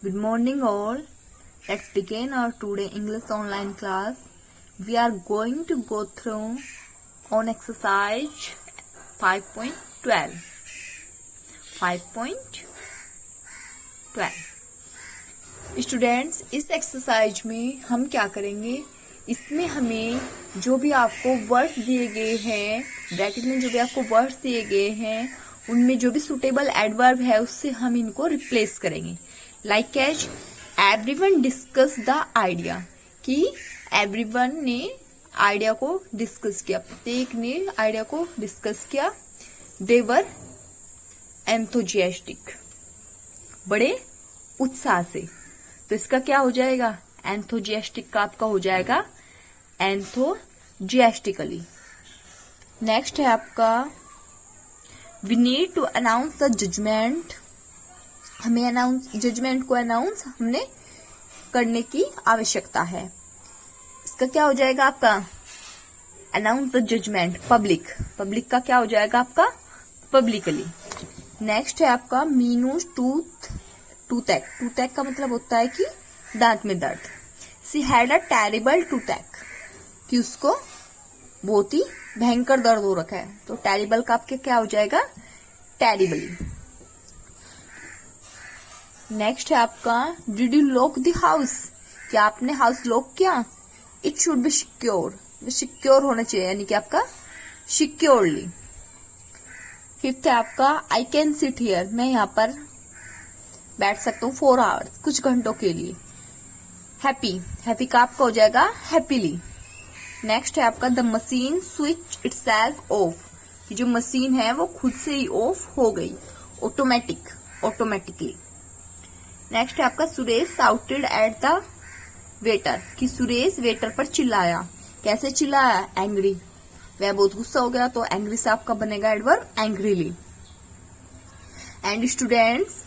Good morning all. Let's begin our today English online class. We are going to go through on exercise 5.12. 5.12. Students, इस exercise में हम क्या करेंगे, इसमें हमें जो भी आपको वर्ड्स दिए गए हैं, ब्रैकेट में जो भी आपको वर्ड्स दिए गए हैं, उनमें जो भी सुटेबल एडवर्ब है उससे हम इनको रिप्लेस करेंगे. Like catch everyone discuss the idea, कि एवरीवन ने आइडिया को डिस्कस किया, प्रत्येक ने आइडिया को डिस्कस किया. दे वर एंथुजियास्टिक, बड़े उत्साह से. तो इसका क्या हो जाएगा, एंथुजियास्टिक का आपका हो जाएगा एंथुजियास्टिकली. नेक्स्ट है आपका we need to announce the judgment. हमें जजमेंट को अनाउंस हमने करने की आवश्यकता है. इसका क्या हो जाएगा आपका, अनाउंस द जजमेंट पब्लिक का क्या हो जाएगा आपका, पब्लिकली. नेक्स्ट है आपका मीनूज टूथएक का मतलब होता है कि दांत में दर्द. सी हैड अ टेरिबल टूथएक, कि उसको बहुत ही भयंकर दर्द हो रखा है. तो टेरिबल का आपके क्या हो जाएगा, टेरिबली. नेक्स्ट है आपका did you lock the house, क्या आपने हाउस लॉक किया. इट शुड बी सिक्योर होना चाहिए, यानी कि आपका सिक्योरली. फिफ्थ है आपका आई कैन सिट हियर, मैं यहाँ पर बैठ सकता हूँ 4 आवर्स, कुछ घंटों के लिए. हैप्पी का आपका हो जाएगा हैप्पीली. नेक्स्ट है आपका the machine switch itself of, जो मशीन है वो खुद से ही ऑफ हो गई, ऑटोमेटिकली. नेक्स्ट है आपका Suresh shouted at the waiter, कि सुरेश वेटर पर चिल्लाया. कैसे चिल्लाया, एंग्री. वह बहुत गुस्सा हो गया, तो एंग्री से आपका बनेगा adverb angrily. And students,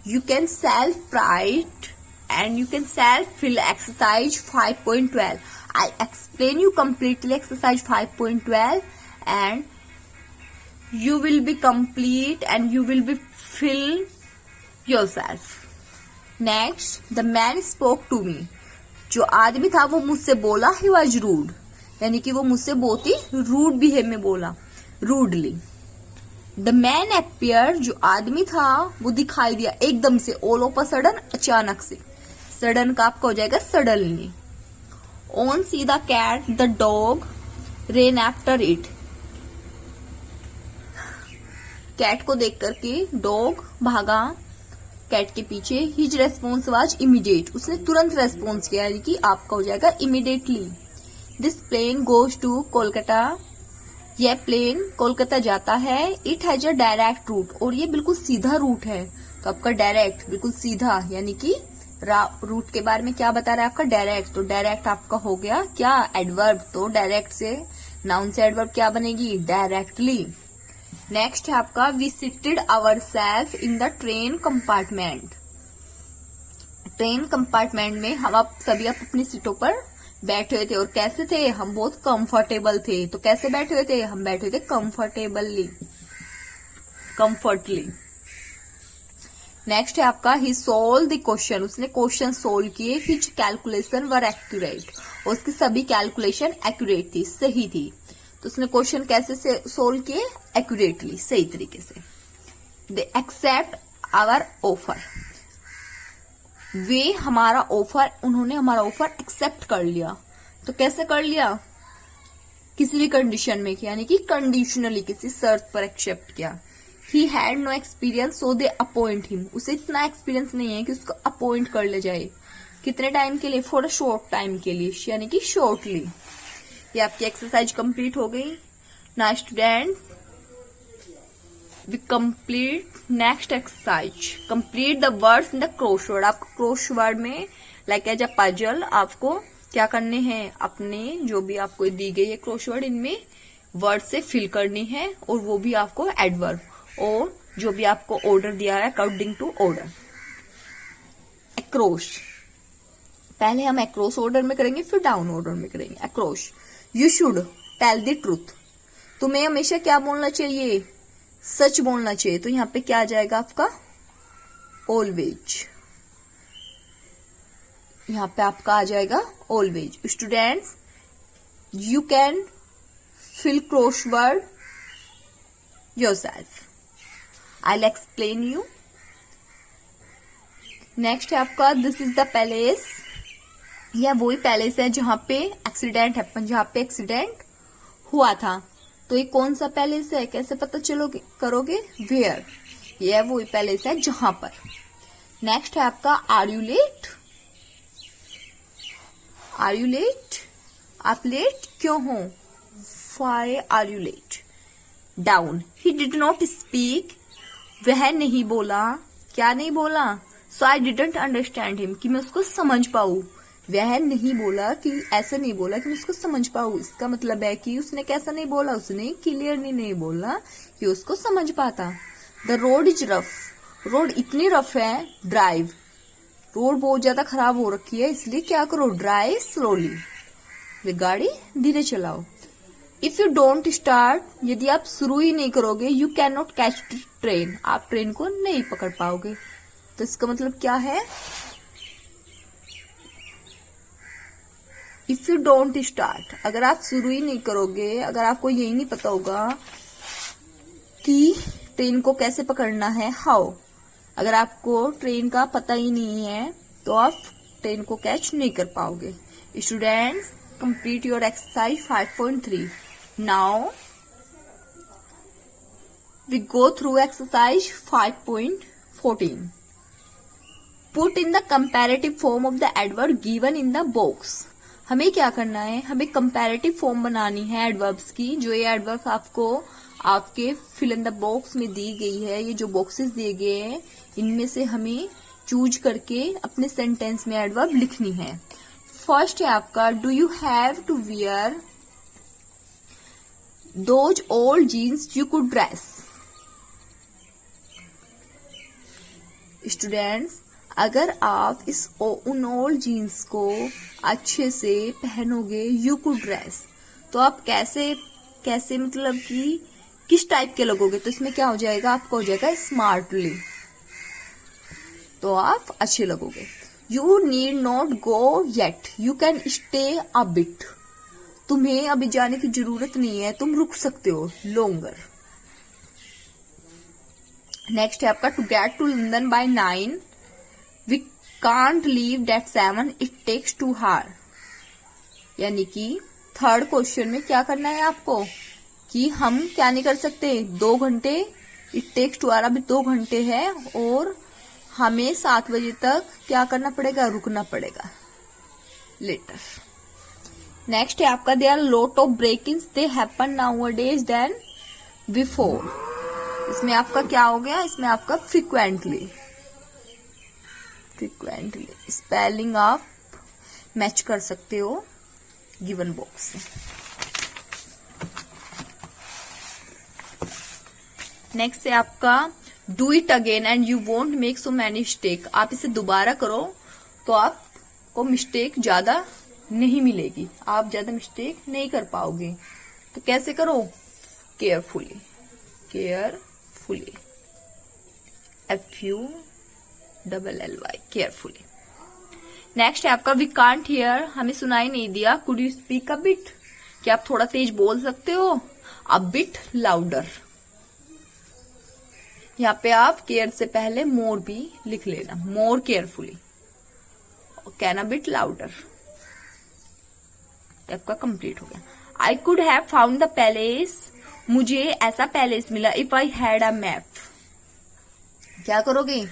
you can self-write and you can self-fill exercise 5.12. I explain you completely exercise 5.12 and you will be complete and you will be fill yourself. Next, the man spoke to me. जो आदमी था वो मुझसे बोला, he was rude, यानी कि वो मुझसे बहुत ही रूड बिहेव में बोला, रूडली. द मैन अपियर, जो आदमी था वो दिखाई दिया एकदम से, ऑल ऑफ अ सडन, अचानक से. सडन का आपका हो जाएगा suddenly. On see the cat the dog ran after it, cat को देख करके डॉग भागा कैट के पीछे. हिज रेस्पॉन्स वाज इमीडिएट, उसने तुरंत रेस्पॉन्स किया, यानी कि आपका हो जाएगा immediately. This plane goes to Kolkata, यह प्लेन कोलकाता जाता है. It has a direct route, और ये बिल्कुल सीधा रूट है. तो आपका डायरेक्ट बिल्कुल सीधा, यानी कि रूट के बारे में क्या बता रहा है आपका, डायरेक्ट. तो डायरेक्ट आपका हो गया क्या, एडवर्ब. तो डायरेक्ट से नाउन से एडवर्ब क्या बनेगी, डायरेक्टली. नेक्स्ट है आपका we seated our self in the train compartment. Train compartment में हम आप सभी अपनी सीटों पर बैठे हुए थे, और कैसे थे, हम बहुत कंफर्टेबल थे. तो कैसे बैठे हुए थे, हम बैठे हुए थे कंफर्टेबली. नेक्स्ट है आपका ही सोल्व द क्वेश्चन, उसने क्वेश्चन सोल्व किए. हिज कैलकुलेशन वर एक्यूरेट, और उसकी सभी कैलकुलेशन एक्यूरेट थी, सही थी. तो उसने क्वेश्चन कैसे से सोल्व किए, एक्यूरेटली, सही तरीके से. दे एक्सेप्ट आवर ऑफर, वे हमारा ऑफर, उन्होंने हमारा ऑफर एक्सेप्ट कर लिया. तो कैसे कर लिया, किसी भी कंडीशन में, यानी कि कंडीशनली, किसी शर्त पर एक्सेप्ट किया. He had no experience so they appoint him, उसे इतना एक्सपीरियंस नहीं है कि उसको अपॉइंट कर ले जाए. कितने टाइम के लिए, फॉर अ शॉर्ट टाइम के लिए, यानी कि शॉर्टली. ये आपकी एक्सरसाइज कंप्लीट हो गई. Now students, we complete next exercise. Complete the words in the crossword. आपको crossword में like एज अ पजल आपको क्या करने हैं, अपने जो भी आपको दी गई है crossword, इनमें वर्ड से फिल करनी है, और वो भी आपको एडवर्ब, और जो भी आपको ऑर्डर दिया है अकॉर्डिंग टू ऑर्डर. अक्रॉस, पहले हम अक्रॉस ऑर्डर में करेंगे, फिर डाउन ऑर्डर में करेंगे. Across. You should tell the truth, तुम्हें हमेशा क्या बोलना चाहिए, सच बोलना चाहिए. तो यहाँ पे क्या आ जाएगा आपका, ऑलवेज. यहाँ पे आपका आ जाएगा always. Students, you can fill crossword yourself. I will explain you. Next है आपका दिस इज द पैलेस। यह वही पैलेस है जहां पे एक्सीडेंट हैपन, जहां पे एक्सीडेंट हुआ था। तो ये कौन सा पैलेस है, कैसे पता चलोगे करोगे, वेयर। यह वही पैलेस है जहां पर। नेक्स्ट है आपका are you late. Are you late, आप लेट क्यों हो, why are you late. Down, he did not speak, वह नहीं बोला, क्या नहीं बोला, so I didn't understand him, कि मैं उसको समझ पाऊं। वह नहीं बोला कि ऐसा नहीं बोला कि मैं उसको समझ पाऊं, इसका मतलब है कि उसने कैसा नहीं बोला, उसने क्लियरली नहीं बोला कि उसको समझ पाता। The road is rough, road इतनी रफ है, ड्राइव, रोड बहुत ज्यादा खराब हो रखी है, इसलिए क्या करो, ड्राइव स्लोली, वे गाड़ी धीरे चलाओ। इफ यू डोंट स्टार्ट, यदि आप शुरू ही नहीं करोगे, you can not catch train, आप ट्रेन को नहीं पकड़ पाओगे। तो इसका मतलब क्या है, इफ यू डोंट स्टार्ट, अगर आप शुरू ही नहीं करोगे, अगर आपको यही नहीं पता होगा कि ट्रेन को कैसे पकड़ना है, हाउ, अगर आपको ट्रेन का पता ही नहीं है तो आप ट्रेन को कैच नहीं कर पाओगे। Students, complete your exercise 5.3। Now we go through exercise 5.14। Put in the comparative form of the adverb given in the box. हमें क्या करना है, हमें कंपैरेटिव फॉर्म बनानी है एडवर्ब्स की। जो ये एडवर्ब आपको आपके फिल इन द बॉक्स में दी गई है, ये जो बॉक्सेस दिए गए हैं, इनमें से हमें चूज करके अपने सेंटेंस में एडवर्ब लिखनी है। फर्स्ट है आपका, do you have to wear those old jeans you could dress. Students, अगर आप उन ओल्ड जीन्स को अच्छे से पहनोगे, यू कुड ड्रेस, तो आप कैसे मतलब कि किस टाइप के लगोगे, तो इसमें क्या हो जाएगा, आपका हो जाएगा स्मार्टली, तो आप अच्छे लगोगे। You need not go yet, you can stay a bit, तुम्हें अभी जाने की जरूरत नहीं है, तुम रुक सकते हो, लोंगर। नेक्स्ट है आपका, to get to London by 9, we can't leave at 7, it takes 2 hours। यानी कि थर्ड क्वेश्चन में क्या करना है आपको, कि हम क्या नहीं कर सकते, 2 घंटे, इट टेक्स 2 hours, अभी 2 घंटे है और हमें 7 बजे तक क्या करना पड़ेगा, रुकना पड़ेगा, लेटर। नेक्स्ट है आपका, they are lot of break-ins, they happen nowadays then before. इसमें आपका क्या हो गया, इसमें आपका फ्रीक्वेंटली स्पेलिंग आप मैच कर सकते हो गिवन बॉक्स से। नेक्स्ट है आपका, do it again and you won't make so many mistake. आप इसे दोबारा करो तो आपको मिस्टेक ज्यादा नहीं मिलेगी, आप ज्यादा मिस्टेक नहीं कर पाओगे। तो कैसे करो, केयरफुली, FULLY, केयरफुली। नेक्स्ट है आपका, वी कांट हियर, हमें सुनाई नहीं दिया, could you speak a bit, क्या आप थोड़ा तेज बोल सकते हो, अ बिट लाउडर। यहाँ पे आप केयर से पहले मोर भी लिख लेना, more carefully, can a bit louder. आपका कंप्लीट हो गया। I could have found the palace, मुझे ऐसा पैलेस मिला, if I had a map. क्या करोगे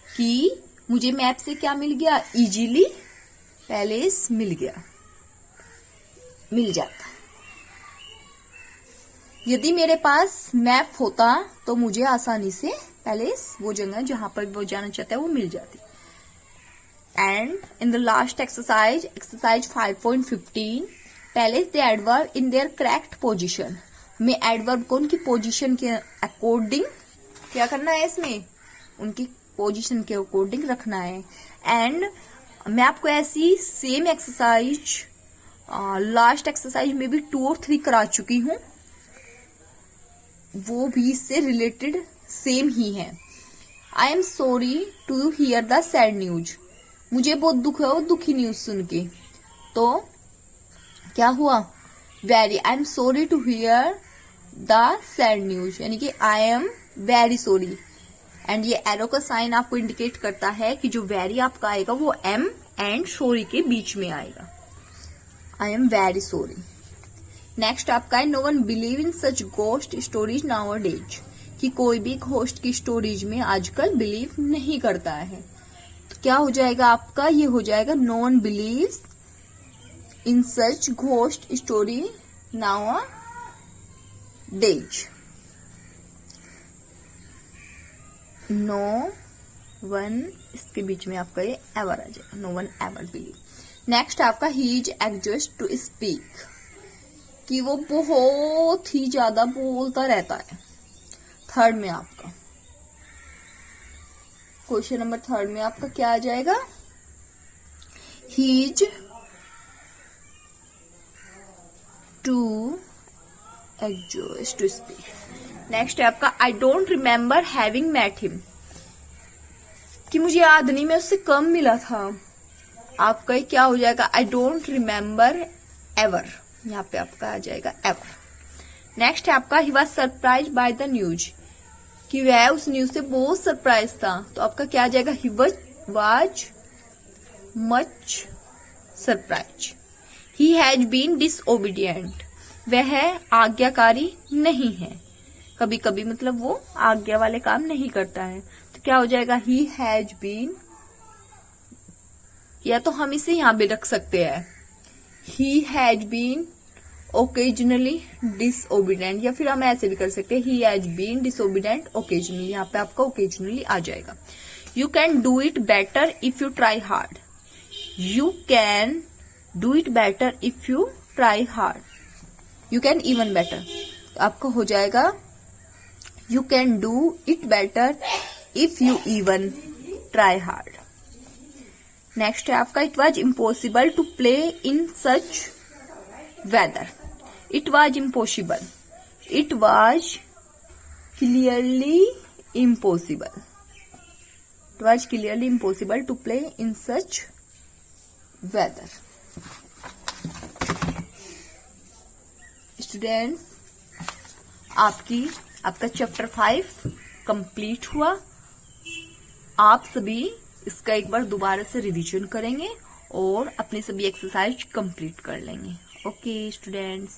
कि मुझे मैप से क्या मिल गया, इजीली पैलेस मिल जाता। यदि मेरे पास मैप होता तो मुझे आसानी से पैलेस, वो जगह जहां पर वो जाना चाहता है, वो मिल जाती। And in the last exercise 5.15, palace the adverb in their correct position. हमें एडवर्ब को उनकी पोजीशन के अकॉर्डिंग क्या करना है, इसमें उनकी पोजीशन के अकॉर्डिंग रखना है। एंड मैं आपको ऐसी सेम एक्सरसाइज लास्ट एक्सरसाइज में भी 2 और 3 करा चुकी हूं, वो भी इससे रिलेटेड सेम ही है। I am sorry to hear the sad news, मुझे बहुत दुख है वो दुखी न्यूज सुन के। तो क्या हुआ, very, I am sorry to hear the sad news, यानी कि I am very sorry. And ये एरो का साइन आपको इंडिकेट करता है कि जो वेरी आपका आएगा वो एम एंड सॉरी के बीच में आएगा। I am very sorry. Next आपका है, no one believe in such ghost stories now days, कि कोई भी घोस्ट की स्टोरीज में आजकल बिलीव नहीं करता है। तो क्या हो जाएगा आपका, ये हो जाएगा no one believes in such ghost story nowadays. No one, इसके बीच में आपका ये एवर आ जाएगा, no one ever believe. Next आपका, he is exhaust to speak, कि वो बहुत ही ज्यादा बोलता रहता है। थर्ड में आपका क्वेश्चन नंबर थर्ड में आपका क्या आ जाएगा, he is too exhaust to speak. Next है आपका, I don't remember having met him, कि मुझे याद नहीं मैं उससे कम मिला था। आपका ये क्या हो जाएगा, आई डोंट रिमेम्बर एवर, यहाँ पे आपका आ जाएगा एवर। नेक्स्ट है आपका, he was surprise by the news, कि वह उस न्यूज से बहुत सरप्राइज था। तो आपका क्या आ जाएगा, he was much surprise. He has been disobedient, वह आज्ञाकारी नहीं है, कभी कभी मतलब वो आज्ञा वाले काम नहीं करता है। तो क्या हो जाएगा, ही हैज बीन, या तो हम इसे यहां भी रख सकते हैं, ही हैज बीन ओकेजनली डिसओबीडेंट, या फिर हम ऐसे भी कर सकते हैं, ही हैज बीन डिसओबीडेंट ओकेजनली। यहाँ पे आपका ओकेजनली आ जाएगा। You can do it better if you try hard, you can do it better if you try hard, you can even better. आपका हो जाएगा, you can do it better if you even try hard. Next है आपका, it was impossible to play in such weather, it was impossible, it was clearly impossible, it was clearly impossible to play in such weather. Students, आपका chapter 5 complete हुआ। आप सभी इसका एक बार दोबारा से रिवीजन करेंगे और अपनी सभी एक्सरसाइज कंप्लीट कर लेंगे। Okay students.